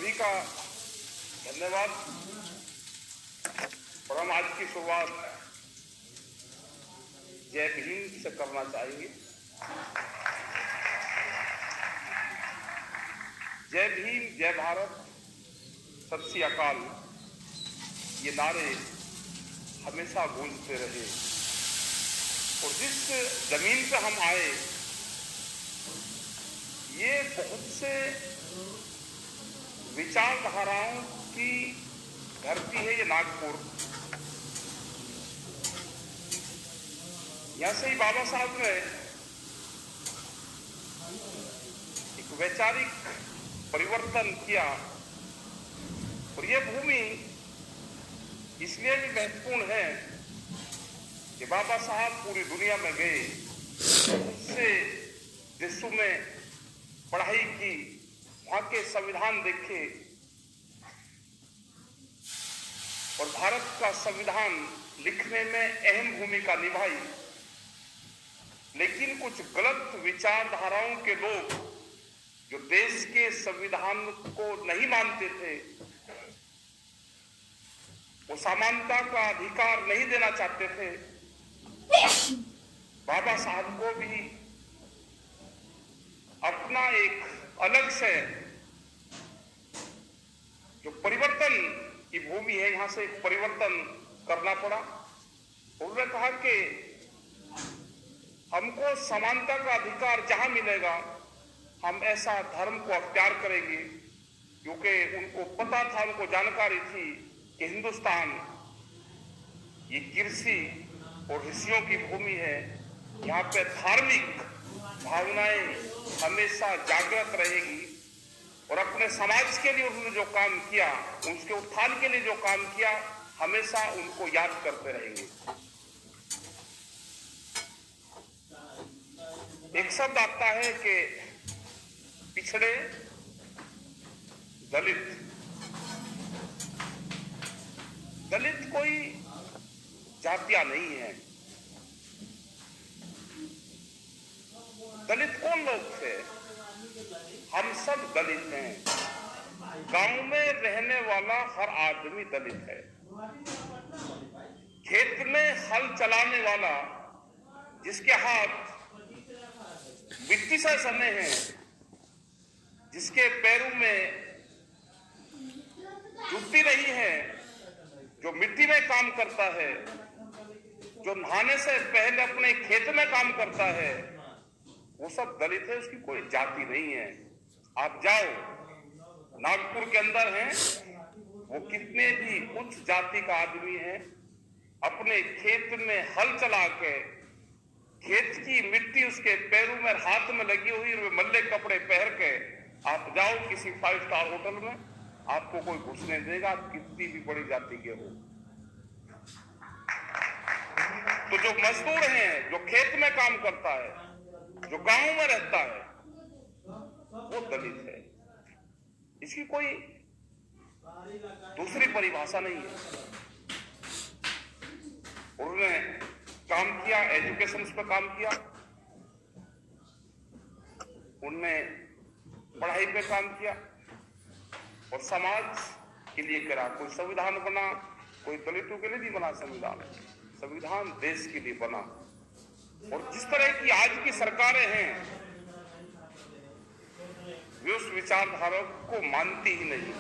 सभी का धन्यवाद। और हम आज की शुरुआत जय भीम से करना चाहेंगे। जय भीम, जय भारत, सत श्री अकाल, ये नारे हमेशा गूंजते रहे। और जिस जमीन पे हम आए, ये बहुत से विचारधाराओं की धरती है। ये नागपुर, यहां से ही बाबा साहब ने एक वैचारिक परिवर्तन किया। और ये भूमि इसलिए भी महत्वपूर्ण है कि बाबा साहब पूरी दुनिया में गए, उससे देशों में पढ़ाई की, वहां के संविधान देखे। और भारत का संविधान लिखने में अहम भूमिका निभाई। लेकिन कुछ गलत विचारधाराओं के लोग जो देश के संविधान को नहीं मानते थे, वो समानता का अधिकार नहीं देना चाहते थे, बाबा साहब को भी अपना एक अलग से जो परिवर्तन की भूमि है, यहां से परिवर्तन करना पड़ा। उन्होंने कहा कि हमको समानता का अधिकार जहां मिलेगा, हम ऐसा धर्म को अख्तियार करेंगे। क्योंकि उनको पता था, उनको जानकारी थी कि हिंदुस्तान ये कृषि और ऋषियों की भूमि है। यहाँ पे धार्मिक भावनाएं हमेशा जागृत रहेगी। और अपने समाज के लिए उन्होंने जो काम किया, उसके उत्थान के लिए जो काम किया, हमेशा उनको याद करते रहेंगे। एक शब्द आता है कि पिछड़े, दलित। दलित कोई जातियां नहीं है। दलित कौन लोग थे? हम सब दलित हैं। गांव में रहने वाला हर आदमी दलित है। खेत में हल चलाने वाला, जिसके हाथ मिट्टी से सने हैं, जिसके पैरों में जुत्ती नहीं है, जो मिट्टी में काम करता है, जो नहाने से पहले अपने खेत में काम करता है, वो सब दलित है। उसकी कोई जाति नहीं है। आप जाओ, नागपुर के अंदर हैं, वो कितने भी उच्च जाति का आदमी है, अपने खेत में हल चला के खेत की मिट्टी उसके पैरों में, हाथ में लगी हुई, मल्ले कपड़े पहन के आप जाओ किसी 5 स्टार होटल में, आपको कोई घुसने देगा, आप कितनी भी बड़ी जाति के हो। तो जो मजदूर हैं, जो खेत में काम करता है, जो गांव में रहता है, वो दलित है। इसकी कोई दूसरी परिभाषा नहीं है। उन्होंने काम किया, एजुकेशन पे काम किया, उनने पढ़ाई पे काम किया और समाज के लिए करा। कोई संविधान बना, कोई दलितों के लिए नहीं बना संविधान। संविधान देश के लिए बना। और जिस तरह की आज की सरकारें हैं, वे उस विचारधारा को मानती ही नहीं।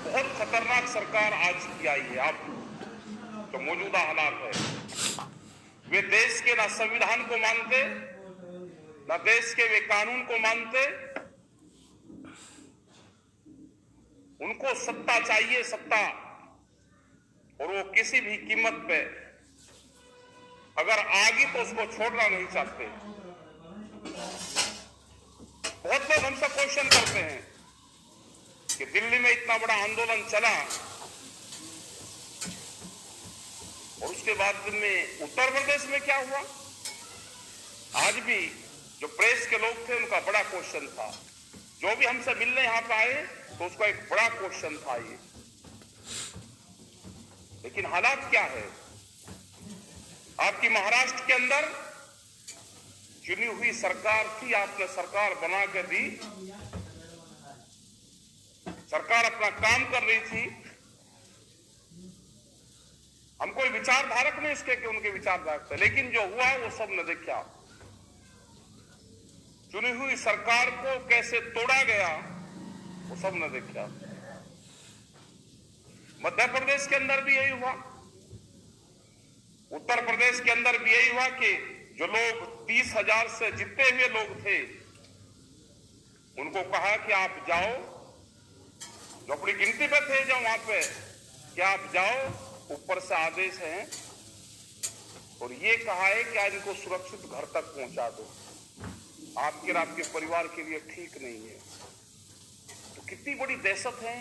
बहुत खतरनाक सरकार आज की आई है। आप जो मौजूदा हालात है, वे देश के ना संविधान को मानते, ना देश के वे कानून को मानते। उनको सत्ता चाहिए, सत्ता। और वो किसी भी कीमत पे अगर आगे तो उसको छोड़ना नहीं चाहते। बहुत लोग हमसे क्वेश्चन करते हैं कि दिल्ली में इतना बड़ा आंदोलन चला और उसके बाद में उत्तर प्रदेश में क्या हुआ? आज भी जो प्रेस के लोग थे, उनका बड़ा क्वेश्चन था। जो भी हमसे मिलने यहां पे आए, तो उसका एक बड़ा क्वेश्चन था ये। लेकिन हालात क्या है? आपकी महाराष्ट्र के अंदर चुनी हुई सरकार थी, आपने सरकार बना के दी, सरकार अपना काम कर रही थी। हम कोई विचारधारक नहीं इसके कि उनके विचारधारक थे, लेकिन जो हुआ वो सब न देखा। चुनी हुई सरकार को कैसे तोड़ा गया वो सब न देखा। मध्य प्रदेश के अंदर भी यही हुआ, उत्तर प्रदेश के अंदर भी यही हुआ कि जो लोग 30,000 से जितने हुए लोग थे उनको कहा कि आप जाओ, जो अपनी गिनती पे थे जो वहां पे, कि आप जाओ, ऊपर से आदेश है और ये कहा है कि आज इनको सुरक्षित घर तक पहुंचा दो, आपके और आपके परिवार के लिए ठीक नहीं है। तो कितनी बड़ी दहशत है।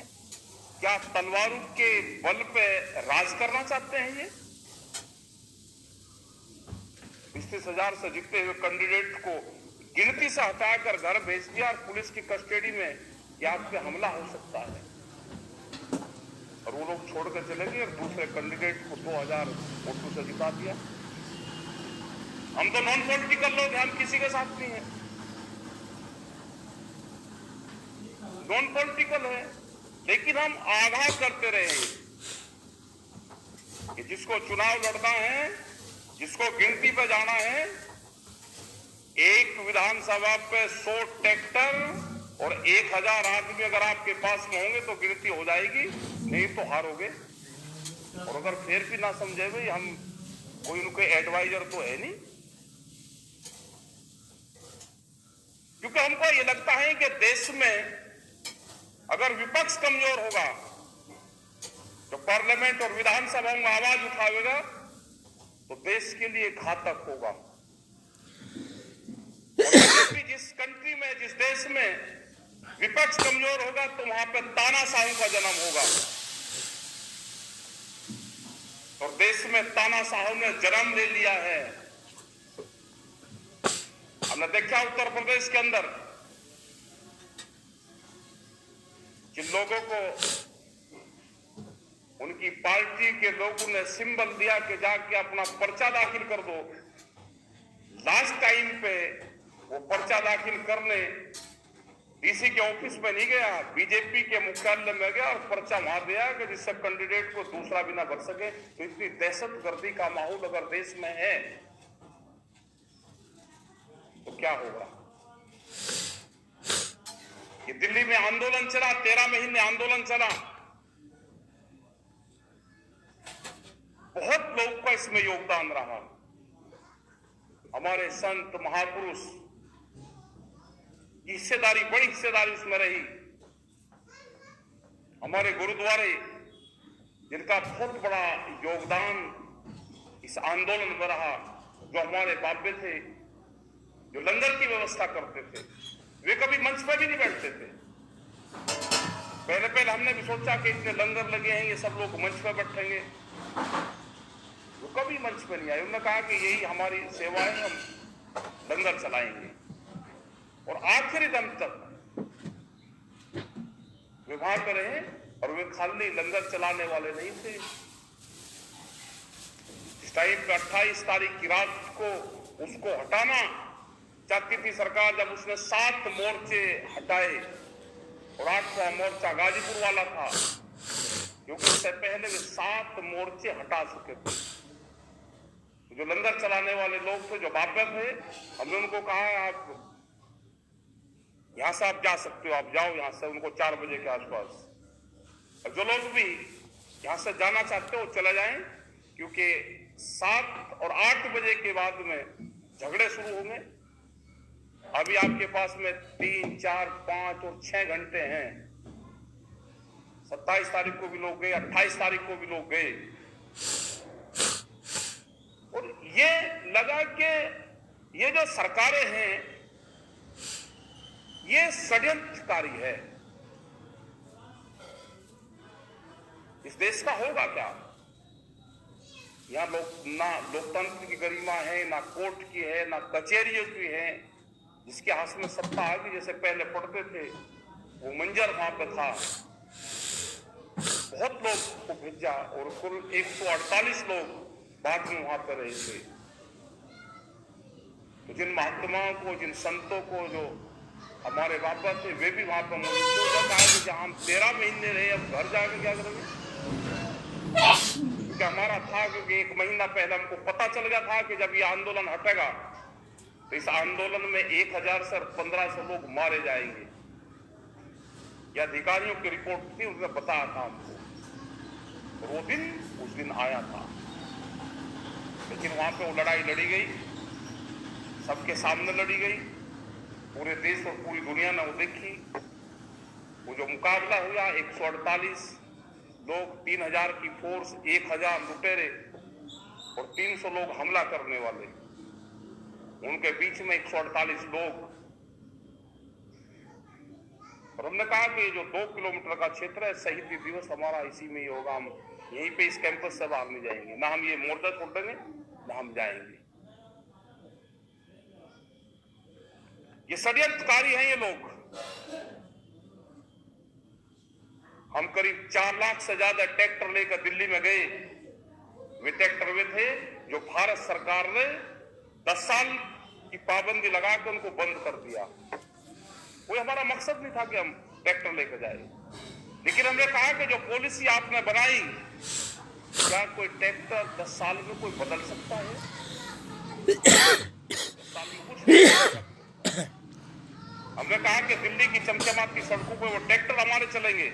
क्या तलवारों के बल पे राज करना चाहते हैं ये? 30,000 से जितने हुए कैंडिडेट को गिनती से हटाकर घर भेज दिया और पुलिस की कस्टडी में कि आप पे हमला हो सकता है, और वो लोग छोड़कर चले गए और दूसरे कैंडिडेट को 2,000 वोटों से जिता दिया। हम तो नॉन पॉलिटिकल लोग हैं, हम किसी के साथ नहीं है, नॉन पॉलिटिकल है, लेकिन हम आगाह करते रहे कि जिसको चुनाव लड़ना है, जिसको गिनती पे जाना है, एक विधानसभा पे 100 ट्रैक्टर और 1,000 आदमी अगर आपके पास में होंगे तो गिनती हो जाएगी, नहीं तो हारोगे। और अगर फिर भी ना समझे भाई, हम कोई उनके एडवाइजर तो है नहीं, क्योंकि हमको ये लगता है कि देश में अगर विपक्ष कमजोर होगा तो पार्लियामेंट और विधानसभा में आवाज उठाएगा तो देश के लिए घातक होगा। और जिस कंट्री में, जिस देश में विपक्ष कमजोर होगा तो वहां पर तानाशाहों का जन्म होगा, और देश में तानाशाहों ने जन्म ले लिया है। हमने देखा उत्तर प्रदेश के अंदर जिन लोगों को उनकी पार्टी के लोगों ने सिंबल दिया कि जाके अपना पर्चा दाखिल कर दो, लास्ट टाइम पे वो पर्चा दाखिल करने डीसी के ऑफिस में नहीं गया, बीजेपी के मुख्यालय में गया और पर्चा वहां दिया कि जिससे कैंडिडेट को दूसरा भी ना कर सके। तो इतनी दहशतगर्दी का माहौल अगर देश में है तो क्या होगा? ये दिल्ली में आंदोलन चला, 13 महीने आंदोलन चला, बहुत लोगों का इसमें योगदान रहा। हमारे संत महापुरुष की हिस्सेदारी, बड़ी हिस्सेदारी उसमें रही। हमारे गुरुद्वारे जिनका बहुत बड़ा योगदान इस आंदोलन में रहा, जो हमारे बाबे थे, जो लंगर की व्यवस्था करते थे, वे कभी मंच पर भी नहीं बैठते थे। पहले हमने भी सोचा कि इतने लंगर लगे हैं, ये सब लोग मंच पर बैठेंगे, वो कभी मंच पर नहीं आए। उन्होंने कहा कि यही हमारी सेवा है, हम लंगर चलाएंगे। और आखिरी दम तक वे वहां पर रहे, और वे खाली लंगर चलाने वाले नहीं थे। इस टाइम पे 28 तारीख की रात को उसको हटाना चाहती थी सरकार, जब उसने 7 मोर्चे हटाए और 8वां मोर्चा गाजीपुर वाला था, क्योंकि उससे पहले वे 7 मोर्चे हटा चुके थे। जो लंगर चलाने वाले लोग थे, जो बाबा थे, हमने उनको कहा आप यहां से आप जा सकते हो, आप जाओ यहां से, उनको 4 बजे के आसपास। और जो लोग भी यहां से जाना चाहते हो चले जाएं, क्योंकि 7 और 8 बजे के बाद में झगड़े शुरू होंगे। अभी आपके पास में 3, 4, 5 और 6 घंटे हैं। 27 तारीख को भी लोग गए, 28 तारीख को भी लोग गए, और ये लगा कि ये जो सरकारें हैं ये षड्यंत्रकारी है। इस देश का होगा क्या? यहां ना लोकतंत्र की गरिमा है, ना कोर्ट की है, ना कचहरियों की है, जिसके हाथ में सत्ता आ गई। जैसे पहले पढ़ते थे वो मंजर वहां पे था, बहुत लोग को भेजा और कुल 148 लोग बाद में वहां पर रहे थे। तो जिन महात्माओं को, जिन संतों को जो हमारे बाबा थे, वे भी वहां पर मौजूद थे। कहा कि जहां हम 13 महीने रहे, अब घर जाकर क्या करेंगे? क्योंकि हमारा था, क्योंकि 1 महीना पहले हमको पता चल गया था कि जब ये आंदोलन हटेगा तो इस आंदोलन में 1000 से 1500 लोग मारे जाएंगे। ये अधिकारियों की रिपोर्ट थी, उसने बताया था हमको। और वो दिन उस दिन आया था, लेकिन वहां पे वो लड़ाई लड़ी गई, सबके सामने लड़ी गई, पूरे देश और पूरी दुनिया ने वो देखी। वो जो मुकाबला हुआ, 148 लोग, 3000 की फोर्स, 1000 लुटेरे और 300 लोग हमला करने वाले, उनके बीच में 148 लोग। और हमने कहा कि जो 2 किलोमीटर का क्षेत्र है, शहीदी दिवस हमारा इसी में ही होगा। हम यहीं पे इस कैंपस से बाहर नहीं जाएंगे, ना हम ये मोर्चा छोड़ देंगे, ना हम जाएंगे। ये षड्यंत्रकारी हैं ये लोग। हम करीब 4 लाख से ज्यादा ट्रैक्टर लेकर दिल्ली में गए। वे ट्रैक्टर वे थे जो भारत सरकार ने 10 साल की पाबंदी लगाकर उनको बंद कर दिया। कोई हमारा मकसद नहीं था कि हम ट्रैक्टर लेकर जाए, लेकिन हमने कहा कि जो पॉलिसी आपने बनाई, क्या कोई ट्रैक्टर 10 साल में कोई बदल सकता है? 10 साल में कुछ नहीं बदल सकता। हमने कहा कि दिल्ली की चमचमाती सड़कों पर वो ट्रैक्टर हमारे चलेंगे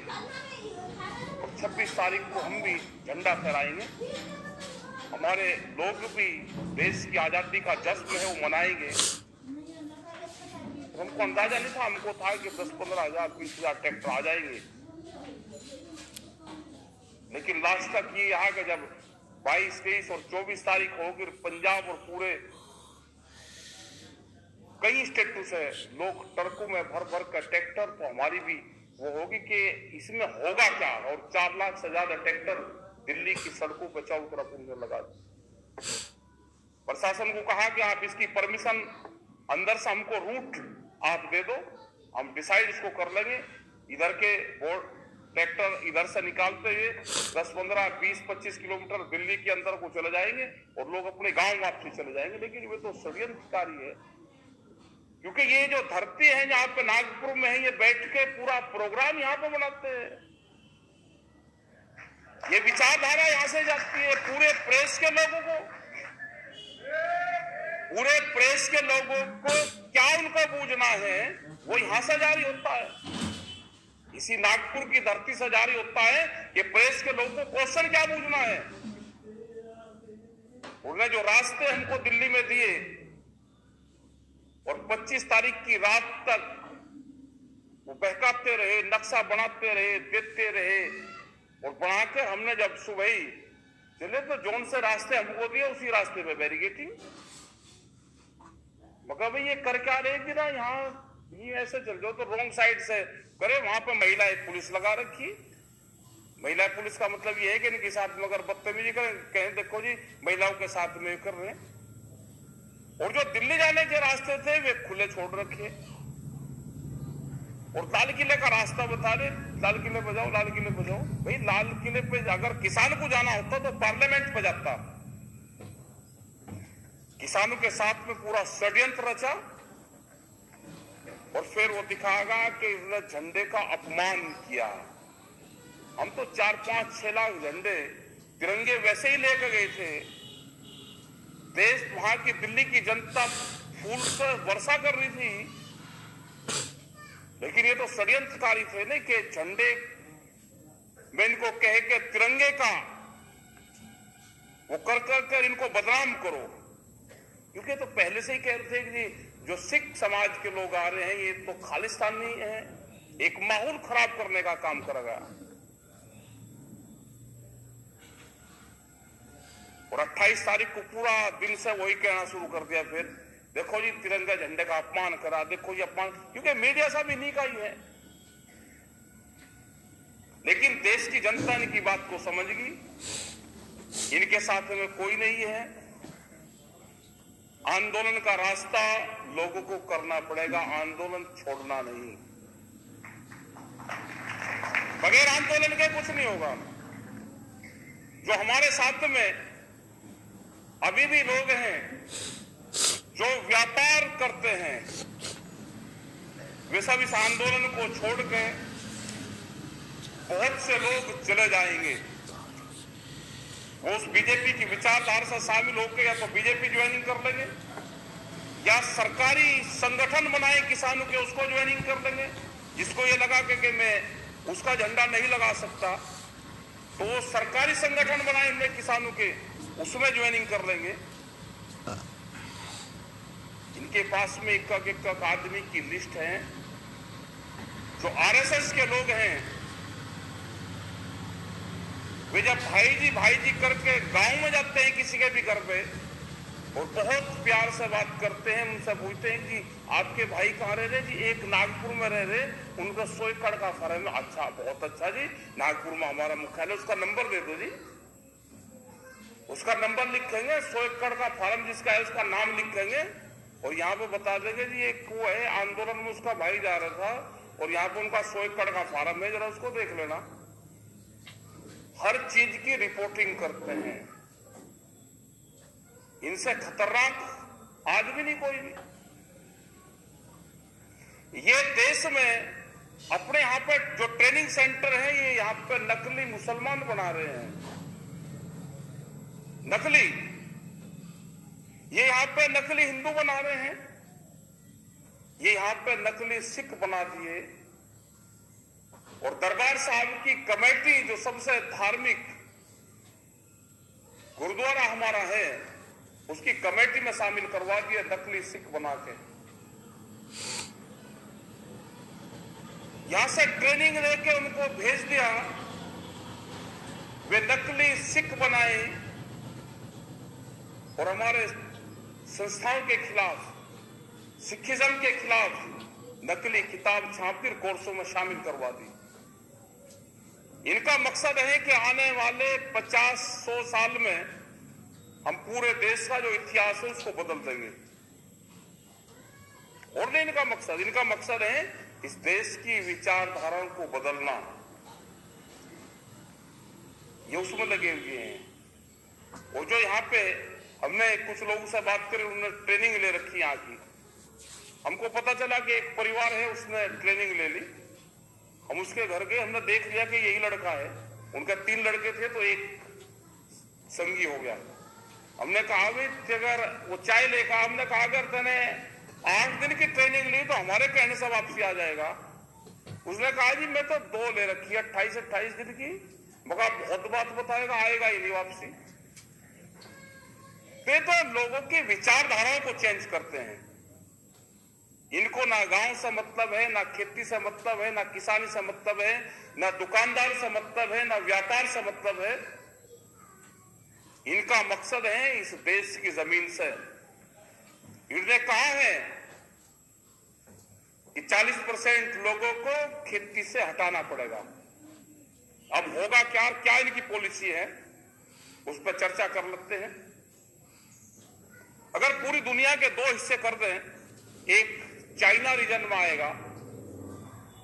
और 26 तारीख को हम भी झंडा फहराएंगे। हमारे लोग भी देश की आजादी का जश्न है वो मनाएंगे। हमको अंदाजा नहीं था, हमको था कि 10-15 हजार 20,000 ट्रैक्टर आ जाएंगे, लेकिन लास्ट तक ये आ गया जब 22, 23 और 24 तारीख होगी, पंजाब और पूरे कई स्टेटों से लोग ट्रकों में भर भर कर ट्रैक्टर, तो हमारी भी वो होगी कि इसमें होगा क्या। और 4 लाख से ज्यादा ट्रैक्टर दिल्ली की सड़कों पर चारों तरफ उन्होंने लगा दिया। प्रशासन को कहा कि आप इसकी परमिशन अंदर से हमको रूट आप दे दो, हम डिसाइड इसको कर लेंगे। इधर के बोर्ड ट्रैक्टर इधर से निकालते हुए 10, 15, 20, 25 किलोमीटर दिल्ली के अंदर को चले जाएंगे और लोग अपने गांव वापसी चले जाएंगे। लेकिन वे तो षड्यंत्रकारी है, क्योंकि ये जो धरती है जहां पे नागपुर में है, ये बैठ के पूरा प्रोग्राम यहाँ पे बनाते हैं। ये विचारधारा यहां से जाती है पूरे प्रेस के लोगों को, क्या उनको बूझना है वो यहां से जारी होता है, इसी नागपुर की धरती से जारी होता है कि प्रेस के लोगों को क्वेश्चन क्या बूझना है। उन्होंने जो रास्ते हमको दिल्ली में दिए और 25 तारीख की रात तक वो बहकाते रहे, नक्शा बनाते रहे, देते रहे, और बनाकर हमने जब सुबह ही चले तो जोन से रास्ते हमको दिए, उसी रास्ते पे बैरिकेटिंग। मगर भाई ये कर क्या रहे कि ना यहाँ ये ऐसे चल जाओ तो रॉन्ग साइड से करे। वहां पे महिला पुलिस लगा रखी। महिला पुलिस का मतलब ये है कि इनके साथ में अगर बदतमीजी करें, कहें देखो जी महिलाओं के साथ में कर रहे हैं। और जो दिल्ली जाने के रास्ते थे वे खुले छोड़ रखे और लाल किले का रास्ता बता रहे, लाल किले पे जाओ, लाल किले पे जाओ। भाई लाल किले पे अगर किसान को जाना होता तो पार्लियामेंट पे जाता। किसानों के साथ में पूरा षड्यंत्र रचा और फिर वो दिखाएगा कि इसने झंडे का अपमान किया। हम तो 4-5-6 लाख झंडे तिरंगे वैसे ही लेकर गए थे। देश वहां की दिल्ली की जनता फूल से वर्षा कर रही थी, लेकिन ये तो षड्यंत्रकारी थे नहीं कि झंडे में इनको कहे कि तिरंगे का वो कर इनको बदनाम करो। क्योंकि तो पहले से ही कह रहे थे कि जो सिख समाज के लोग आ रहे हैं ये तो खालिस्तानी है, एक माहौल खराब करने का काम करेगा। और 28 तारीख को पूरा दिन से वही कहना शुरू कर दिया। फिर देखो जी तिरंगा झंडे का अपमान करा, देखो जी अपमान, क्योंकि मीडिया सब इन्हीं का ही है। लेकिन देश की जनता इनकी बात को समझ गई, इनके साथ में कोई नहीं है। आंदोलन का रास्ता लोगों को करना पड़ेगा, आंदोलन छोड़ना नहीं। बगैर आंदोलन के कुछ नहीं होगा। जो हमारे साथ में अभी भी लोग हैं जो व्यापार करते हैं, वे सब इस आंदोलन को छोड़ के बहुत से लोग चले जाएंगे। वो उस बीजेपी की विचारधारा से शामिल होकर या तो बीजेपी ज्वाइनिंग कर लेंगे या सरकारी संगठन बनाए किसानों के, उसको ज्वाइनिंग कर लेंगे। जिसको ये लगा कि मैं उसका झंडा नहीं लगा सकता तो वो सरकारी संगठन बनाए हमने किसानों के, उसमें ज्वाइनिंग कर लेंगे। इनके पास में एक आदमी की लिस्ट है। जो आरएसएस के लोग हैं वे जब भाई जी करके गांव में जाते हैं किसी के भी घर पे और बहुत प्यार से बात करते हैं, उनसे पूछते हैं कि आपके भाई कहाँ रह रहे जी? एक नागपुर में रह रहे, उनका 100 एकड़ का फार्म है। अच्छा, बहुत अच्छा जी, नागपुर में हमारा मुख्यालय, उसका नंबर दे दो जी। उसका नंबर लिखेंगे, 100 एकड़ का फार्म जिसका है उसका नाम लिखेंगे और यहाँ पे बता देंगे जी एक कुआं है, आंदोलन में उसका भाई जा रहा था और यहाँ पे उनका 100 एकड़ का फार्म है, जरा उसको देख लेना। हर चीज की रिपोर्टिंग करते हैं। इनसे खतरनाक आदमी नहीं कोई भी। ये देश में अपने यहां पे जो ट्रेनिंग सेंटर है ये यहाँ पे नकली मुसलमान बना रहे हैं, नकली। ये यहाँ पे नकली हिंदू बना रहे हैं, ये यहाँ पे नकली सिख बना दिए। और दरबार साहब की कमेटी जो सबसे धार्मिक गुरुद्वारा हमारा है उसकी कमेटी में शामिल करवा दिया नकली सिख बना के। यहां से ट्रेनिंग लेके उनको भेज दिया, वे नकली सिख बनाए और हमारे संस्थाओं के खिलाफ, सिखिज्म के खिलाफ नकली किताब छापकर कोर्सों में शामिल करवा दी। इनका मकसद है कि आने वाले 50-100 साल में हम पूरे देश का जो इतिहास है उसको बदल देंगे। और नहीं इनका मकसद है इस देश की विचारधाराओं को बदलना। ये उसमें लगे हुए हैं। और जो यहाँ पे हमने कुछ लोगों से बात करी, उन्होंने ट्रेनिंग ले रखी यहाँ की। हमको पता चला कि एक परिवार है उसने ट्रेनिंग ले ली। हम उसके घर गए, हमने देख लिया कि यही लड़का है। उनका 3 लड़के थे तो एक संगी हो गया। हमने कहा भाई अगर वो चाय लेकर, हमने कहा अगर तूने 8 दिन की ट्रेनिंग ली तो हमारे कहने से वापसी आ जाएगा। उसने कहा जी मैं तो 2 ले रखी है 28 दिन की। मगर बहुत बात बताएगा, आएगा ही नहीं वापसी। तो लोगों की विचारधाराओं को चेंज करते हैं। इनको ना गांव से मतलब है, ना खेती से मतलब है, ना किसानी से मतलब है, ना दुकानदार से मतलब है, ना व्यापार से मतलब है। इनका मकसद है इस देश की जमीन से। इन्होंने कहा है कि 40% लोगों को खेती से हटाना पड़ेगा। अब होगा क्या इनकी पॉलिसी है उस पर चर्चा कर लेते हैं। अगर पूरी दुनिया के 2 हिस्से कर दें, एक चाइना रीजन में आएगा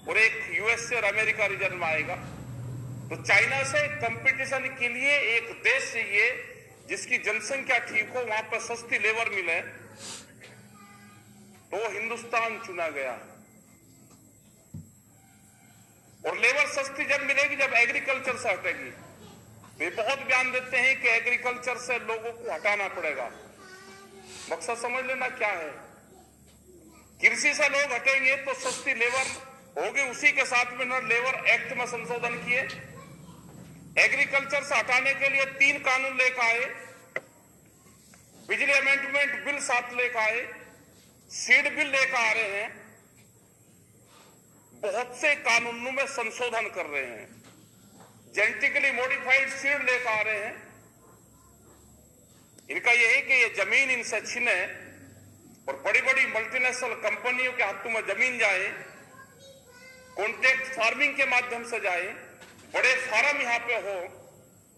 और एक यूएसए और अमेरिका रीजन में आएगा, तो चाइना से कंपटीशन के लिए एक देश चाहिए जिसकी जनसंख्या ठीक हो, वहां पर सस्ती लेबर मिले, तो वो हिंदुस्तान चुना गया। और लेबर सस्ती जब मिलेगी जब एग्रीकल्चर से हटेगी। वे बहुत बयान देते हैं कि एग्रीकल्चर से लोगों को हटाना पड़ेगा। मकसद समझ लेना क्या है। कृषि से लोग हटेंगे तो सस्ती लेबर होगी। उसी के साथ में लेबर एक्ट में संशोधन किए। एग्रीकल्चर से हटाने के लिए 3 कानून लेकर आए। बिजली अमेंडमेंट बिल 7 लेकर आए, सीड बिल लेकर आ रहे हैं, बहुत से कानूनों में संशोधन कर रहे हैं, जेनेटिकली मॉडिफाइड सीड लेकर आ रहे हैं। इनका यह है कि ये जमीन इनसे छीने और बड़ी बड़ी मल्टीनेशनल कंपनियों के हाथों में जमीन जाए, कॉन्ट्रैक्ट फार्मिंग के माध्यम से जाए, बड़े फार्म यहां पे हो,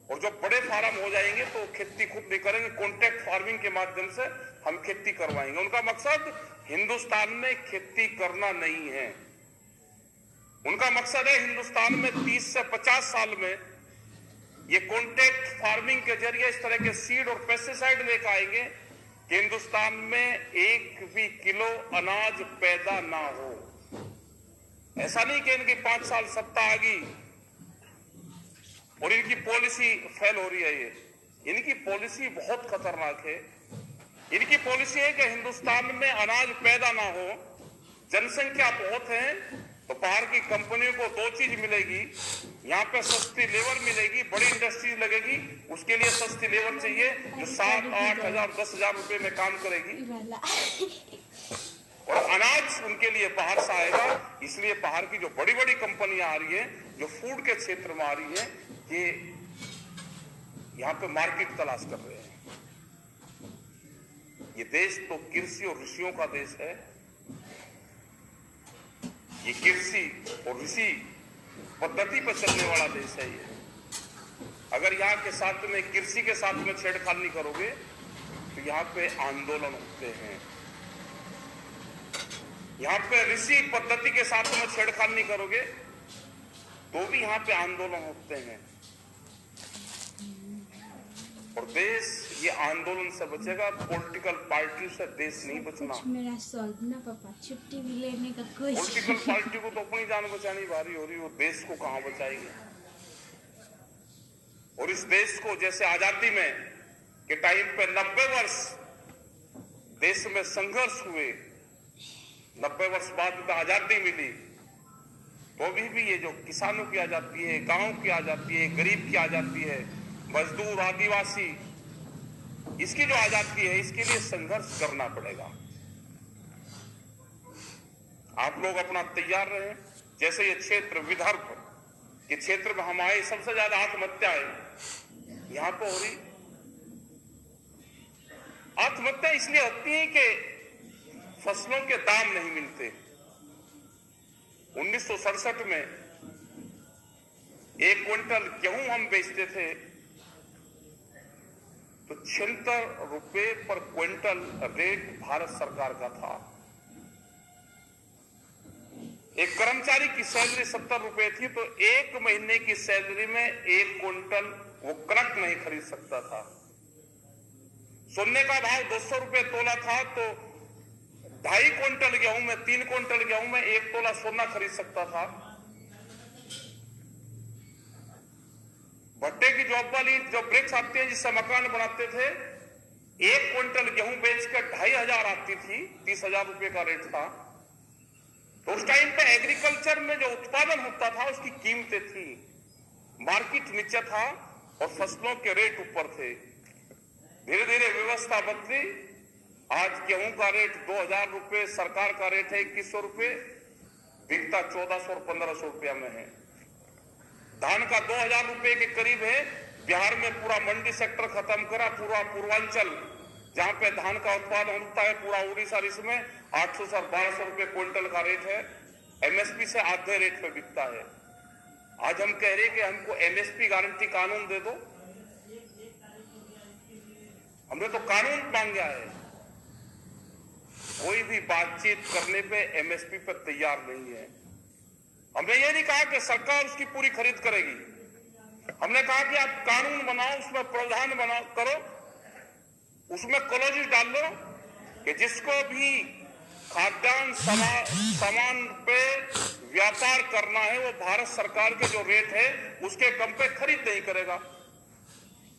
और जब बड़े फार्म हो जाएंगे तो खेती खुद नहीं करेंगे, कॉन्ट्रैक्ट फार्मिंग के माध्यम से हम खेती करवाएंगे। उनका मकसद हिंदुस्तान में खेती करना नहीं है। उनका मकसद है हिंदुस्तान में 30 से 50 साल में ये कॉन्ट्रैक्ट फार्मिंग के जरिए इस तरह के सीड और पेस्टिसाइड लेकर आएंगे कि हिंदुस्तान में 1 भी किलो अनाज पैदा ना हो। ऐसा नहीं कि इनकी 5 साल सत्ता आ गई और इनकी पॉलिसी फेल हो रही है। ये इनकी पॉलिसी बहुत खतरनाक है। इनकी पॉलिसी है कि हिंदुस्तान में अनाज पैदा ना हो, जनसंख्या बहुत है तो बाहर की कंपनियों को 2 चीज मिलेगी, यहाँ पे सस्ती लेबर मिलेगी, बड़ी इंडस्ट्रीज लगेगी, उसके लिए सस्ती लेबर चाहिए जो 7, 8 हजार 10 हजार रुपए में काम करेगी, और अनाज उनके लिए बाहर से आएगा। इसलिए बाहर की जो बड़ी बड़ी कंपनियां आ रही है, जो फूड के क्षेत्र में आ रही है, ये यहाँ पे मार्केट तलाश कर रहे हैं। ये देश तो कृषि और ऋषियों का देश है। ये कृषि और ऋषि पद्धति पर चलने वाला देश है। ये अगर यहाँ के साथ में कृषि के साथ में छेड़छाड़ नहीं करोगे तो यहाँ पे आंदोलन होते हैं। यहाँ पे ऋषि पद्धति के साथ में छेड़छाड़ नहीं करोगे तो भी यहाँ पे आंदोलन होते हैं। और देश ये आंदोलन से बचेगा, पॉलिटिकल पार्टी से देश नहीं बचना। मेरा सॉल्व ना पापा, छुट्टी भी लेने का कोई पॉलिटिकल पार्टी को तो अपनी जान बचानी भारी हो रही, वो देश को कहां बचाएगी। और इस देश को जैसे आजादी में के टाइम पे 90 वर्ष देश में संघर्ष हुए, 90 वर्ष बाद आजादी मिली, तो भी ये जो किसानों की आजादी है, गांव की आजादी है, गरीब की आजादी है, मजदूर आदिवासी, इसकी जो आजादी है, इसके लिए संघर्ष करना पड़ेगा। आप लोग अपना तैयार रहे। जैसे ये क्षेत्र विदर्भ के क्षेत्र में हम आए, सबसे ज्यादा आत्महत्याएं यहां पर हो रही। आत्महत्या इसलिए होती है कि फसलों के दाम नहीं मिलते। 1967 में 1 क्विंटल गेहूं हम बेचते थे तो 76 रुपए पर क्विंटल रेट भारत सरकार का था। एक कर्मचारी की सैलरी 70 रुपए थी तो 1 महीने की सैलरी में 1 क्विंटल वो कनक नहीं खरीद सकता था। सोने का भाव 200 रुपए तोला था तो 2.5 क्विंटल गेहूं में, 3 क्विंटल गेहूं में 1 तोला सोना खरीद सकता था। भट्टे की जॉब वाली जो ब्रिक्स आती है जिससे मकान बनाते थे, 1 क्विंटल गेहूं बेचकर 2,500 आती थी, 30,000 रुपए का रेट था। तो उस टाइम पे एग्रीकल्चर में जो उत्पादन होता था उसकी कीमतें थी, मार्केट नीचे था और फसलों के रेट ऊपर थे। धीरे धीरे व्यवस्था बदली, आज गेहूं का रेट 2,000 रुपए, सरकार का रेट है 2,100 रुपए, बिकता 1,400 और 1,500 रुपया में है। धान का 2,000 रुपए के करीब है। बिहार में पूरा मंडी सेक्टर खत्म करा, पूरा पूर्वांचल जहां पे धान का उत्पादन होता है, पूरा उड़ीसा, इसमें 800 से 1,200 रुपए क्विंटल का रेट है। एमएसपी से आधे रेट पे बिकता है। आज हम कह रहे हैं कि हमको एमएसपी गारंटी कानून दे दो। हमने तो कानून मांगा है। कोई भी बातचीत करने पे एमएसपी पर तैयार नहीं है। हमने ये नहीं कहा कि सरकार उसकी पूरी खरीद करेगी। हमने कहा कि आप कानून बनाओ, उसमें प्रावधान बनाओ, करो, उसमें क्लॉजेस डाल लो कि जिसको भी खाद्यान्न सामान पे व्यापार करना है वो भारत सरकार के जो रेट है उसके कम पे खरीद नहीं करेगा।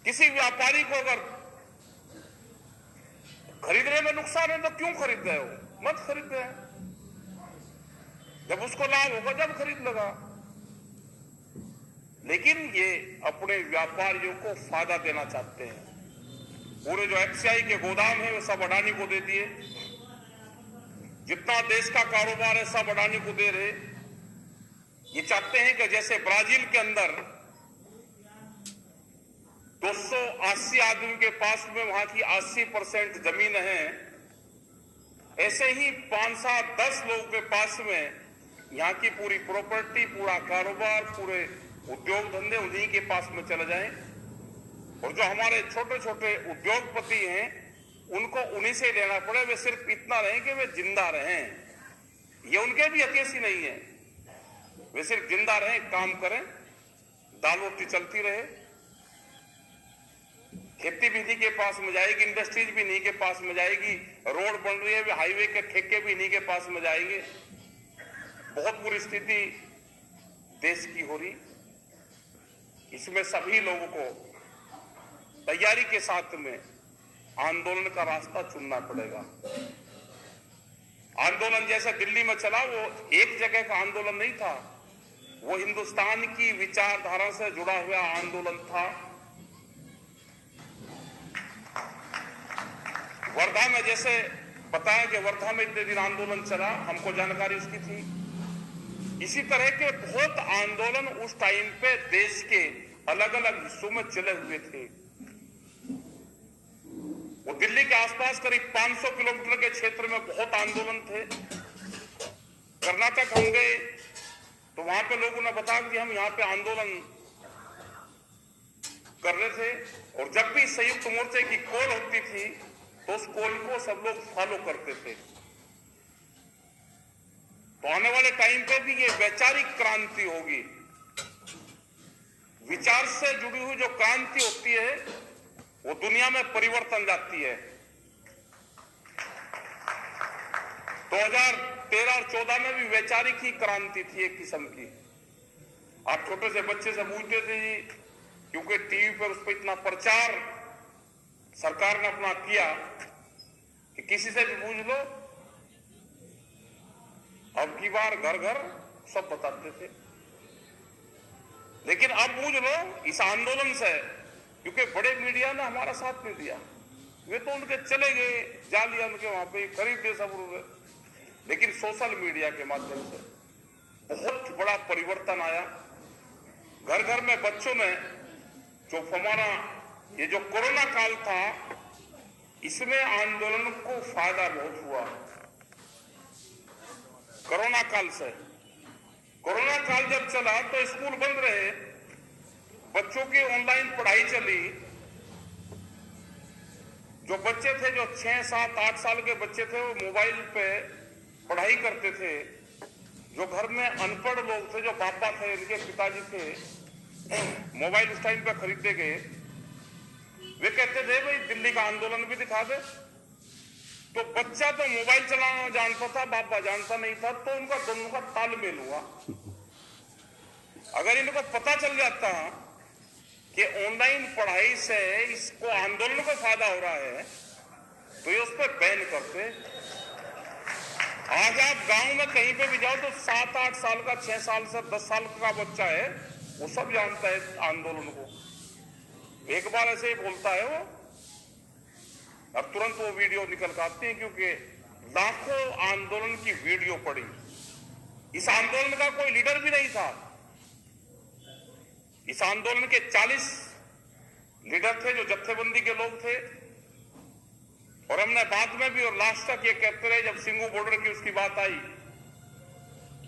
किसी व्यापारी को अगर खरीदने में नुकसान है तो क्यों खरीद रहे हो, मत खरीद रहे। जब उसको लाभ होगा जब खरीद लगा। लेकिन ये अपने व्यापारियों को फायदा देना चाहते हैं। पूरे जो एफसीआई के गोदाम है वो सब अडानी को दे दिए। जितना देश का कारोबार है सब अडानी को दे रहे। ये चाहते हैं कि जैसे ब्राजील के अंदर 280 आदमी के पास में वहां की 80% जमीन है, ऐसे ही 5-10 लोगों के पास में यहाँ की पूरी प्रॉपर्टी, पूरा कारोबार, पूरे उद्योग धंधे उन्हीं के पास में चले जाएं। और जो हमारे छोटे छोटे उद्योगपति हैं उनको उन्हीं से लेना पड़े। वे सिर्फ इतना रहें कि वे जिंदा रहें। ये उनके भी हकीसी नहीं है। वे सिर्फ जिंदा रहें, काम करें, दाल रोटी चलती रहे। खेती भी इन्हीं के पास में जाएगी, इंडस्ट्रीज भी इन्हीं के पास में जाएगी, रोड बन रही है, हाईवे के ठेके भी इन्हीं के पास में जाएंगे। बहुत बुरी स्थिति देश की हो रही। इसमें सभी लोगों को तैयारी के साथ में आंदोलन का रास्ता चुनना पड़ेगा। आंदोलन जैसे दिल्ली में चला, वो एक जगह का आंदोलन नहीं था, वो हिंदुस्तान की विचारधारा से जुड़ा हुआ आंदोलन था। वर्धा में जैसे बताया कि वर्धा में इतने दिन आंदोलन चला, हमको जानकारी उसकी थी। इसी तरह के बहुत आंदोलन उस टाइम पे देश के अलग अलग हिस्सों में चले हुए थे। वो दिल्ली के आसपास करीब 500 किलोमीटर के क्षेत्र में बहुत आंदोलन थे। कर्नाटक हम गए तो वहां पे लोगों ने बताया कि हम यहाँ पे आंदोलन कर रहे थे, और जब भी संयुक्त मोर्चे की कॉल होती थी तो उस कॉल को सब लोग फॉलो करते थे। तो आने वाले टाइम पे भी ये वैचारिक क्रांति होगी। विचार से जुड़ी हुई जो क्रांति होती है वो दुनिया में परिवर्तन लाती है। 2013 और 14 में भी वैचारिक ही क्रांति थी एक किस्म की। आप छोटे से बच्चे से पूछते थे जी, क्योंकि टीवी पर उस पर इतना प्रचार सरकार ने अपना किया कि किसी से भी पूछ लो, अब की बार घर घर सब बताते थे। लेकिन अब पूछ लो इस आंदोलन से, क्योंकि बड़े मीडिया ने हमारा साथ नहीं दिया, वे तो उनके चले गए, जा लिया उनके वहां पे, खरीद दे सब उन्होंने। लेकिन सोशल मीडिया के माध्यम से बहुत बड़ा परिवर्तन आया। घर घर में बच्चों में जो हमारा ये जो कोरोना काल था, इसमें आंदोलन को फायदा बहुत हुआ। कोरोना काल से, कोरोना काल जब चला तो स्कूल बंद रहे, बच्चों की ऑनलाइन पढ़ाई चली। जो बच्चे थे, जो 6, 7, 8 साल के बच्चे थे, वो मोबाइल पे पढ़ाई करते थे। जो घर में अनपढ़ लोग थे, जो पापा थे, इनके पिताजी थे, मोबाइल उस टाइम पे खरीदे गए। वे कहते थे भाई दिल्ली का आंदोलन भी दिखा दे। तो बच्चा तो मोबाइल चलाना जानता था, बाबा जानता नहीं था, तो उनका दोनों का तालमेल हुआ। अगर इनको पता चल जाता कि ऑनलाइन पढ़ाई से इसको आंदोलन को फायदा हो रहा है, तो ये उस पर बैन करते। आज आप गांव में कहीं पे भी जाओ तो 7, 8 साल का, 6 साल से 10 साल का बच्चा है, वो सब जानता है आंदोलन को। एक बार ऐसे ही बोलता है वो, अब तुरंत वो वीडियो निकल कर आती है, क्योंकि लाखों आंदोलन की वीडियो पड़ी। इस आंदोलन का कोई लीडर भी नहीं था। इस आंदोलन के 40 लीडर थे, जो जत्थेबंदी के लोग थे। और हमने बाद में भी और लास्ट तक ये कहते रहे, जब सिंगू बॉर्डर की उसकी बात आई,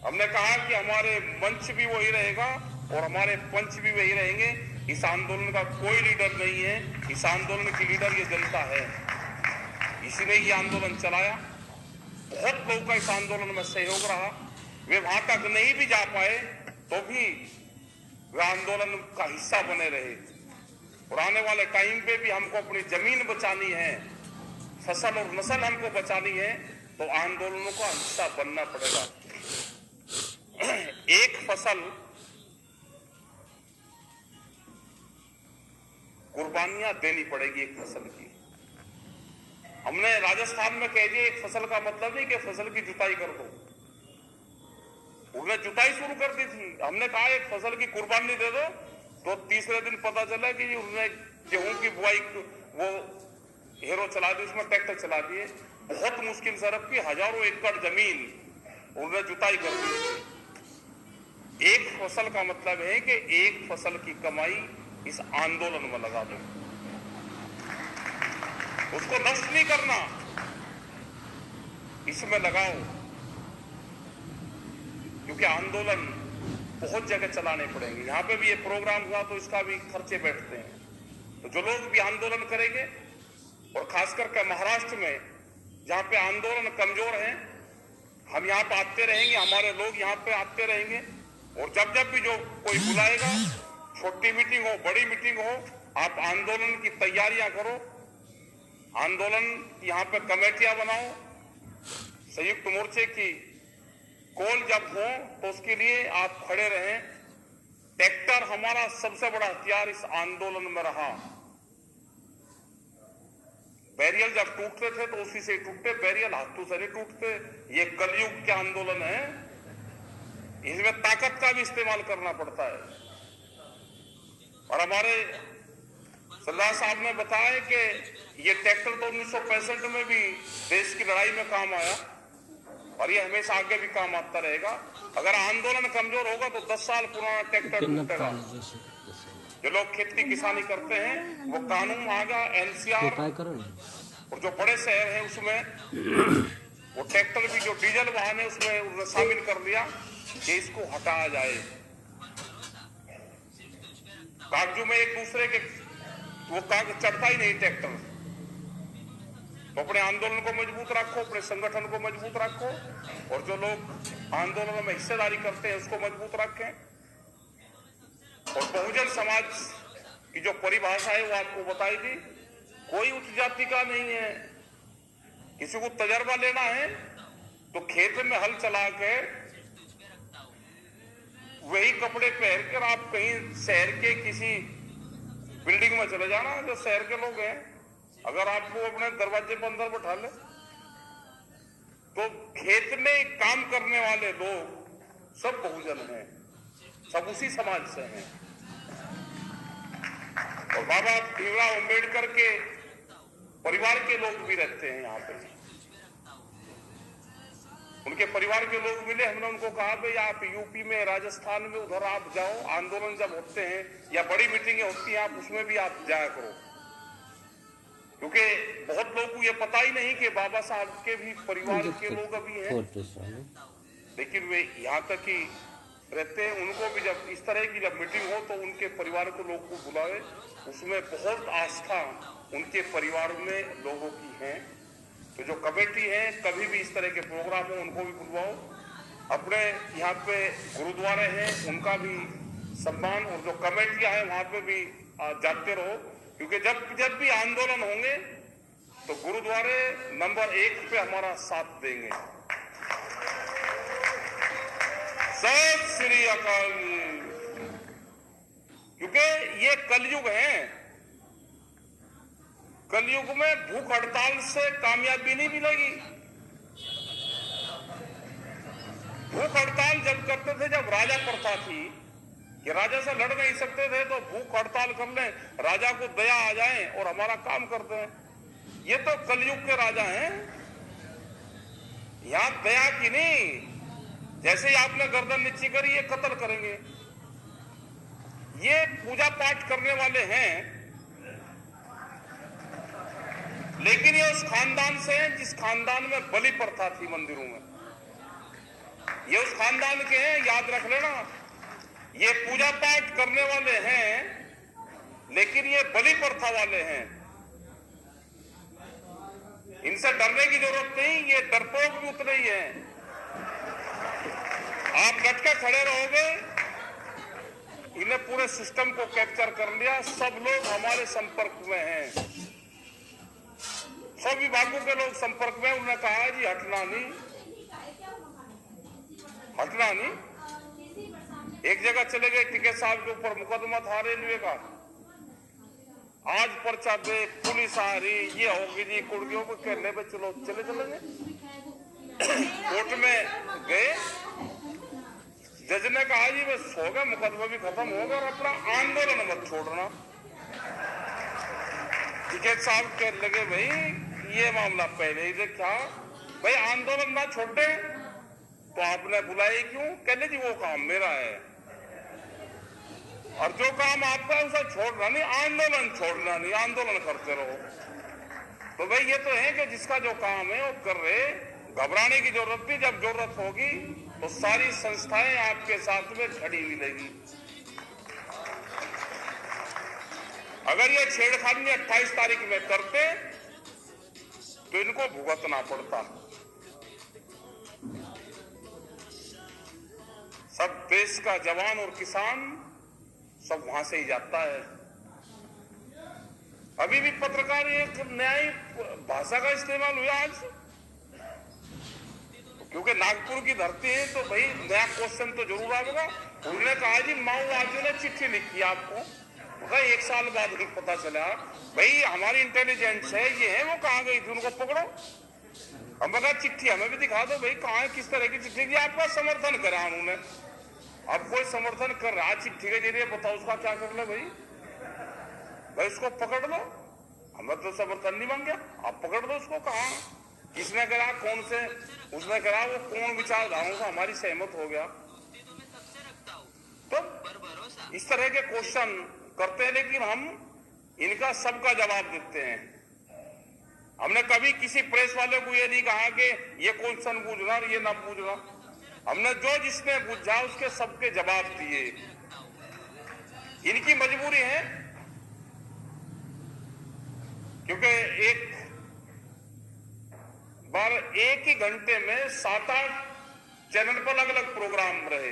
हमने कहा कि हमारे मंच भी वही रहेगा और हमारे पंच भी वही रहेंगे। इस आंदोलन का कोई लीडर नहीं है, इस आंदोलन की लीडर ये जनता है। इसी ने ये आंदोलन चलाया। बहुत लोगों का इस आंदोलन में सहयोग रहा। वे वहां तक नहीं भी जा पाए तो भी वे आंदोलन का हिस्सा बने रहे। और आने वाले टाइम पे भी हमको अपनी जमीन बचानी है, फसल और नस्ल हमको बचानी है, तो आंदोलनों का हिस्सा बनना पड़ेगा। एक फसल कुर्बानियां देनी पड़ेगी एक फसल की। हमने राजस्थान में कह दिया एक फसल का मतलब नहीं कि फसल की जुताई कर दो। उन्होंने जुताई शुरू कर दी थी। हमने कहा एक फसल की कुर्बानी दे दो, तो तीसरे दिन पता चला कि उन्होंने गेहूं की बुआई वो हेरो चला दी, उसमें ट्रैक्टर चला दिए। बहुत मुश्किल से रखी, हजारों एकड़ जमीन उन्होंने जुताई कर दी। एक फसल का मतलब है कि एक फसल की कमाई इस आंदोलन में लगा दो, उसको नष्ट नहीं करना, इसमें लगाओ। क्योंकि आंदोलन बहुत जगह चलाने पड़ेंगे। यहां पे भी ये प्रोग्राम हुआ तो इसका भी खर्चे बैठते हैं। तो जो लोग भी आंदोलन करेंगे, और खासकर के महाराष्ट्र में जहां पे आंदोलन कमजोर है, हम यहां पे आते रहेंगे, हमारे लोग यहां पे आते रहेंगे। और जब जब भी जो कोई बुलाएगा, छोटी मीटिंग हो, बड़ी मीटिंग हो, आप आंदोलन की तैयारियां करो। आंदोलन यहां पे कमेटियां बनाओ, संयुक्त मोर्चे की कोल जब हो तो उसके लिए आप खड़े रहें। ट्रैक्टर हमारा सबसे बड़ा हथियार इस आंदोलन में रहा। बैरियल जब टूटते थे तो उसी से टूटते, बैरियल हाथों से नहीं टूटते। ये कलयुग के आंदोलन है, इसमें ताकत का भी इस्तेमाल करना पड़ता है। और हमारे सरदार साहब ने बताया कि ये ट्रैक्टर तो 1965 में भी देश की लड़ाई में काम आया और ये हमेशा आगे भी काम आता रहेगा। अगर आंदोलन कमजोर होगा तो 10 साल पुराना ट्रैक्टर टूटेगा। जो लोग खेती किसानी करते हैं वो कानून आ गया, एनसीआर, और जो बड़े शहर हैं उसमें वो ट्रैक्टर भी जो डीजल वाहन है उसमें उन्होंने शामिल कर दिया कि इसको हटाया जाए। कागजों में एक दूसरे के वो कागज चढ़ता ही नहीं ट्रैक्टर। तो अपने आंदोलन को मजबूत रखो, अपने संगठन को मजबूत रखो, और जो लोग आंदोलन में हिस्सेदारी करते हैं उसको मजबूत रखें। और बहुजन समाज की जो परिभाषा है वो आपको बताई थी, कोई उच्च जाति का नहीं है। किसी को तजर्बा लेना है तो खेत में हल चला के वही कपड़े पहन कर आप कहीं शहर के किसी बिल्डिंग में चले जाना, जो शहर के लोग हैं, अगर आपको अपने दरवाजे पर अंदर बैठा ले तो खेत में काम करने वाले लोग सब बहुजन हैं, सब उसी समाज से हैं। और बाबा भीमराव अम्बेडकर के परिवार के लोग भी रहते हैं यहाँ पे। उनके परिवार के लोग मिले, हमने उनको कहा भाई आप यूपी में, राजस्थान में उधर आप जाओ, आंदोलन जब होते हैं या बड़ी मीटिंगें होती हैं आप उसमें भी आप जाया करो। क्योंकि बहुत लोगों को ये पता ही नहीं कि बाबा साहब के भी परिवार के लोग अभी हैं, लेकिन वे यहाँ तक ही रहते हैं। उनको भी जब इस तरह की जब मीटिंग हो तो उनके परिवार के लोग को बुलावे, उसमें बहुत आस्था उनके परिवार में लोगों की है। तो जो कमेटी है कभी भी इस तरह के प्रोग्राम हो उनको भी बुलवाओ। अपने यहाँ पे गुरुद्वारे हैं उनका भी सम्मान, और जो कमेटियां हैं वहां पे भी जाते रहो, क्योंकि जब भी आंदोलन होंगे तो गुरुद्वारे नंबर 1 पे हमारा साथ देंगे। सत श्री अकाल। क्योंकि ये कलयुग है, कलयुग में भूख हड़ताल से कामयाबी नहीं मिलेगी। भूख हड़ताल जब करते थे, जब राजा प्रथा थी कि राजा से लड़ नहीं सकते थे तो भूख हड़ताल कर लें, राजा को दया आ जाए और हमारा काम करते हैं। ये तो कलयुग के राजा हैं, यहां दया की नहीं। जैसे ही आपने गर्दन नीची करी ये कत्ल करेंगे। ये पूजा पाठ करने वाले हैं, लेकिन ये उस खानदान से हैं जिस खानदान में बलि प्रथा थी मंदिरों में। ये उस खानदान के हैं, याद रख लेना। ये पूजा पाठ करने वाले हैं लेकिन ये बलि प्रथा वाले हैं। इनसे डरने की जरूरत नहीं, ये डरपोक भी उतने ही हैं। आप डट के खड़े रहोगे, इन्हें पूरे सिस्टम को कैप्चर कर लिया। सब लोग हमारे संपर्क में हैं, सब विभागों के लोग संपर्क में। उन्होंने कहा जी हटना नहीं, हटना नहीं। एक जगह चले गए, टिकैत साहब के ऊपर मुकदमा था रेलवे का, आज पर्चा दे, पुलिस आ रही, ये होगी जी, कुर्गियों को कहने पे चलो चले चलेंगे। कोर्ट में गए, जज ने कहा जी बस हो गया, मुकदमा भी खत्म हो गया और अपना आंदोलन मत छोड़ना। टिकैत साहब कहने लगे भाई ये मामला पहले ही देखा, भाई आंदोलन ना छोड़े तो आपने बुलाई क्यों? कहले जी वो काम मेरा है और जो काम आपका है उसे छोड़ना नहीं, आंदोलन छोड़ना नहीं, आंदोलन करते रहो। तो भाई ये तो है कि जिसका जो काम है वो कर रहे, घबराने की जरूरत नहीं। जब जरूरत होगी तो सारी संस्थाएं आपके साथ में खड़ी मिलेगी। अगर ये छेड़खानी 28 तारीख में करते तो इनको भुगतना पड़ता। सब देश का जवान और किसान सब वहां से ही जाता है। अभी भी पत्रकार एक न्यायिक भाषा का इस्तेमाल हुआ आज, क्योंकि नागपुर की धरती है तो भाई नया क्वेश्चन तो जरूर आएगा। उन्होंने कहा जी माओवादियों ने चिट्ठी लिखी आपको, मगर 1 साल बाद पता चला भाई हमारी इंटेलिजेंस है ये है, वो कहाँ गई थी, उनको पकड़ो। हम कहा चिट्ठी हमें भी दिखा दो भाई कहाँ है, किस तरह की चिट्ठी की, आपका समर्थन करा उन्होंने। अब कोई समर्थन कर रहा चिट्ठी के जरिए, बताओ उसका क्या कर ले भाई उसको पकड़ लो। हमें तो समर्थन नहीं मांगे, आप पकड़ दो उसको। कहाँ, किसने करा, कौन से उसने करा, वो कौन विचारधाराओं से हमारी सहमत हो गया। तो इस तरह के क्वेश्चन करते हैं, लेकिन हम इनका सबका जवाब देते हैं। हमने कभी किसी प्रेस वाले को ये नहीं कहा कि ये क्वेश्चन पूछना और ये ना पूछना। हमने जो जिसने पूछा उसके सबके जवाब दिए। इनकी मजबूरी है क्योंकि एक बार एक ही घंटे में 7-8 चैनल पर अलग अलग प्रोग्राम रहे।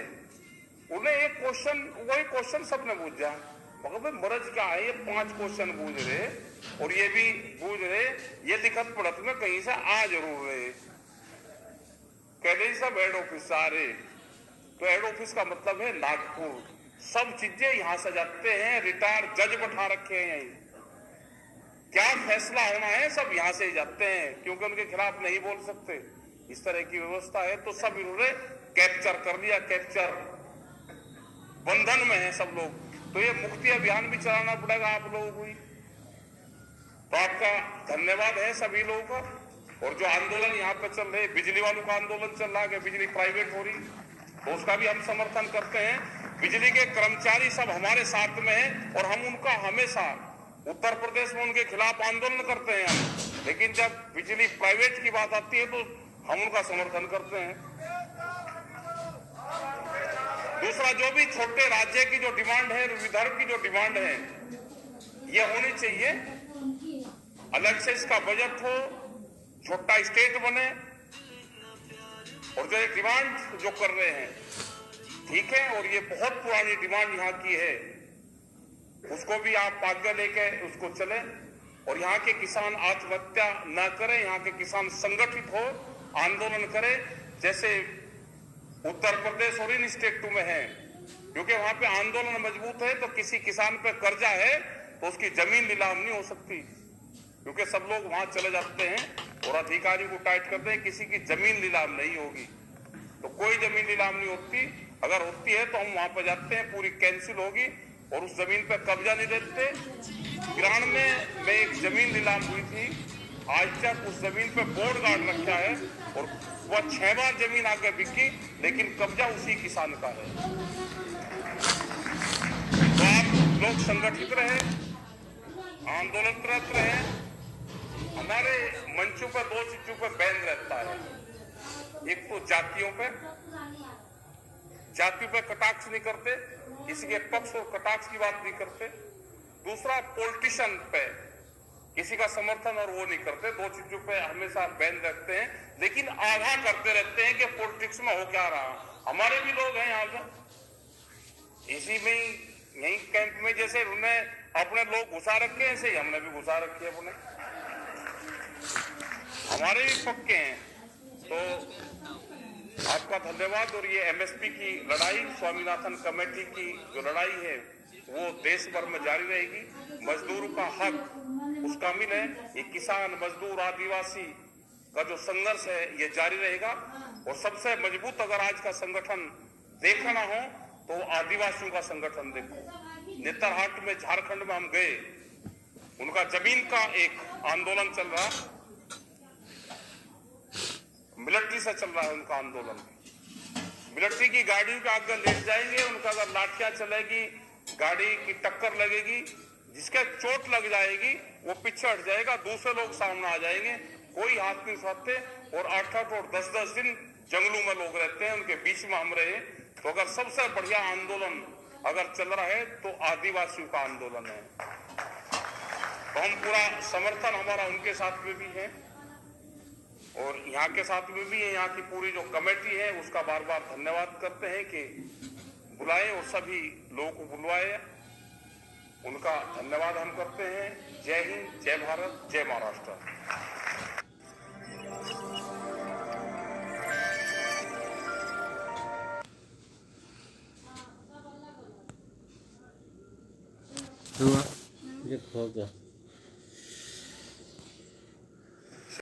उन्हें एक क्वेश्चन, वही क्वेश्चन सबने पूछा, मगर भाई मरज क्या है, ये 5 क्वेश्चन पूछ रहे और ये भी पूछ रहे, ये दिक्कत पड़त में कहीं से आ जरूर रहे। कहते सब हेड ऑफिस आ रहे, तो हेड ऑफिस का मतलब है नागपुर। सब चीजें यहां से जाते हैं, रिटायर्ड जज बैठा रखे हैं, क्या फैसला होना है सब यहां से ही जाते हैं, क्योंकि उनके खिलाफ नहीं बोल सकते। इस तरह की व्यवस्था है, तो सब इन्होंने कैप्चर कर लिया, कैप्चर बंधन में है सब लोग। तो ये मुक्ति अभियान भी चलाना पड़ेगा आप लोगों को ही। तो आपका धन्यवाद है सभी लोगों का। और जो आंदोलन यहाँ पे चल रहे, बिजली वालों का आंदोलन चल रहा है कि बिजली प्राइवेट हो रही, तो उसका भी हम समर्थन करते हैं। बिजली के कर्मचारी सब हमारे साथ में हैं और हम उनका हमेशा, उत्तर प्रदेश में उनके खिलाफ आंदोलन करते हैं हम, लेकिन जब बिजली प्राइवेट की बात आती है तो हम उनका समर्थन करते हैं। दूसरा, जो भी छोटे राज्य की जो डिमांड है, विदर्भ की जो डिमांड है, ये होनी चाहिए। अलग से इसका बजट हो, छोटा स्टेट बने, और जो डिमांड जो कर रहे हैं ठीक है, और ये बहुत पुरानी डिमांड यहाँ की है, उसको भी आप आगे लेके उसको चलें। और यहाँ के किसान आत्महत्या न करें, यहाँ के किसान संगठित हो, आंदोलन करें, जैसे उत्तर प्रदेश और इन स्टेटों में है। क्योंकि वहां पे आंदोलन मजबूत है तो किसी किसान पे कर्जा है तो उसकी जमीन नीलाम नहीं हो सकती, क्योंकि सब लोग वहां चले जाते हैं और अधिकारी को टाइट करते हैं, किसी की जमीन नीलाम नहीं होगी। तो कोई जमीन नीलाम नहीं होती, अगर होती है तो हम वहां पर जाते हैं, पूरी कैंसिल होगी और उस जमीन पे कब्जा नहीं देते। 93 में एक जमीन नीलाम हुई थी, आज तक उस जमीन पे बोर्ड गार्ड रखा है और वह 6 बार जमीन आगे बिकी, लेकिन कब्जा उसी किसान का है। तो आप लोग संगठित रहे, आंदोलनरत रहे। हमारे मंचों पर 2 चीजों पर बैन रहता है, एक तो जातियों पे कटाक्ष नहीं करते, किसी के पक्ष और कटाक्ष की बात नहीं करते। दूसरा, पॉलिटिशियन पे किसी का समर्थन और वो नहीं करते। 2 चीजों पे हमेशा बैन रखते हैं, लेकिन आगाह करते रहते हैं कि पॉलिटिक्स में हो क्या रहा। हमारे भी लोग हैं यहाँ पे, इसी में यही कैंप में, जैसे उन्होंने अपने लोग घुसा रखे हैं, ऐसे ही हमने भी घुसा रखे अपने, हमारे भी पक्के हैं। तो आपका धन्यवाद। और ये एमएसपी की लड़ाई, स्वामीनाथन कमेटी की जो लड़ाई है, वो देश भर में जारी रहेगी। मजदूर का हक उसका मिले, ये किसान, मजदूर, आदिवासी का जो संघर्ष है ये जारी रहेगा। और सबसे मजबूत अगर आज का संगठन देखना हो तो आदिवासियों का संगठन देखो। नेतरहाट में, झारखंड में हम गए, उनका जमीन का एक आंदोलन चल रहा, मिलिट्री से चल रहा है उनका आंदोलन। मिलिट्री की गाड़ियों के आगे लेट जाएंगे, उनका अगर लाठियां चलेगी, गाड़ी की टक्कर लगेगी, जिसके चोट लग जाएगी वो पीछे हट जाएगा, दूसरे लोग सामने आ जाएंगे, कोई हाथ नहीं उठाते। और 8-8 और 10-10 दिन जंगलों में लोग रहते हैं, उनके बीच में हम रहे। तो अगर सबसे बढ़िया आंदोलन अगर चल रहा है तो आदिवासियों का आंदोलन है। तो हम पूरा समर्थन हमारा उनके साथ में भी है और यहाँ के साथ में भी है। यहाँ की पूरी जो कमेटी है उसका बार बार धन्यवाद करते हैं कि बुलाए और सभी लोगों को बुलवाए, उनका धन्यवाद हम करते हैं। जय हिंद, जय भारत, जय महाराष्ट्र। हुआ ये खो गया